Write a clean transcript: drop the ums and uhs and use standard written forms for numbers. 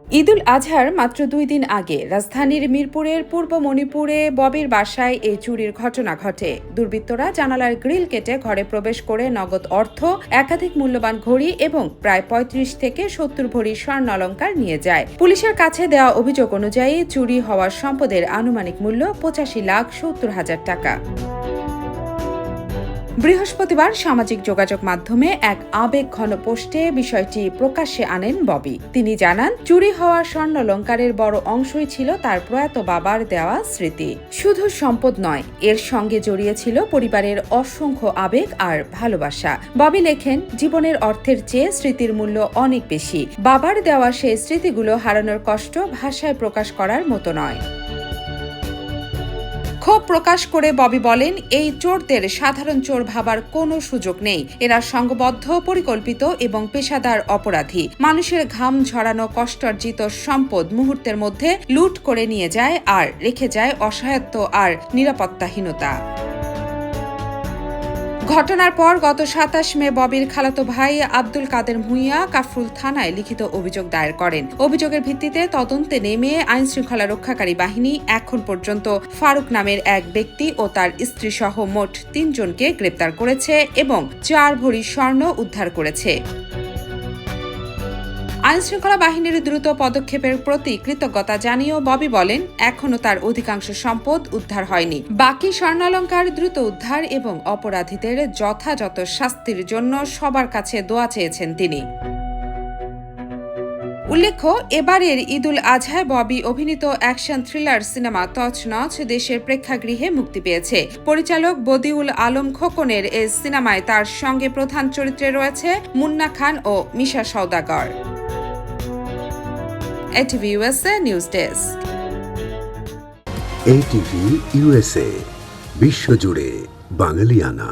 ঈদুল আজহার মাত্র 2 দিন আগে রাজধানীর মিরপুরের পূর্ব মণিপুরে ববির বাসায় এই চুরির ঘটনা ঘটে। দুর্বৃত্তরা জানালার গ্রিল কেটে ঘরে প্রবেশ করে নগদ অর্থ, একাধিক মূল্যবান ঘড়ি এবং প্রায় 35 থেকে 70 ভরি স্বর্ণালংকার নিয়ে যায়। পুলিশের কাছে দেওয়া অভিযোগ অনুযায়ী চুরি হওয়া সম্পদের আনুমানিক মূল্য 85,70,000 টাকা। বৃহস্পতিবার সামাজিক যোগাযোগ মাধ্যমে এক আবেগঘন পোস্টে বিষয়টি প্রকাশ্যে আনেন ববি। তিনি জানান, চুরি হওয়া স্বর্ণালংকারের বড় অংশই ছিল তার প্রয়াত বাবার দেওয়া স্মৃতি। শুধু সম্পদ নয়, এর সঙ্গে জড়িয়ে ছিল পরিবারের অসংখ্য আবেগ আর ভালোবাসা। ববি লেখেন, জীবনের অর্থের চেয়ে স্মৃতির মূল্য অনেক বেশি। বাবার দেওয়া সেই স্মৃতিগুলো হারানোর কষ্ট ভাষায় প্রকাশ করার মতো নয়। ক্ষোভ প্রকাশ করে ববি বলেন, এই চোরদের সাধারণ চোর ভাবার কোনো সুযোগ নেই। এরা সংঘবদ্ধ, পরিকল্পিত এবং পেশাদার অপরাধী। মানুষের ঘাম ঝরানো কষ্টার্জিত সম্পদ মুহূর্তের মধ্যে লুট করে নিয়ে যায় আর রেখে যায় অসহায়ত্ব আর নিরাপত্তাহীনতা। ঘটনার পর গত 27 মে ববির খালাতো ভাই আব্দুল কাদের ভূঁইয়া কাফরুল থানায় লিখিত অভিযোগ দায়ের করেন। অভিযোগের ভিত্তিতে তদন্তে নেমে আইনশৃঙ্খলা রক্ষাকারী বাহিনী এখন পর্যন্ত ফারুক নামের এক ব্যক্তি ও তার স্ত্রী সহ মোট 3 জনকে গ্রেপ্তার করেছে এবং 4 ভরি স্বর্ণ উদ্ধার করেছে। আইনশৃঙ্খলা বাহিনীর দ্রুত পদক্ষেপের প্রতি কৃতজ্ঞতা জানিয়েও ববি বলেন, এখনও তার অধিকাংশ সম্পদ উদ্ধার হয়নি। বাকি স্বর্ণালংকার দ্রুত উদ্ধার এবং অপরাধীদের যথাযথ শাস্তির জন্য সবার কাছে দোয়া চেয়েছেন তিনি। উল্লেখ্য, এবারের ঈদুল আজহায় ববি অভিনীত অ্যাকশন থ্রিলার সিনেমা তছনছ দেশের প্রেক্ষাগৃহে মুক্তি পেয়েছে। পরিচালক বদিউল আলম খোকনের এই সিনেমায় তার সঙ্গে প্রধান চরিত্রে রয়েছে মুন্না খান ও মিশা সওদাগর। ATV USA news desk. ATV USA বিশ্বজুড়ে বাঙালিয়ানা।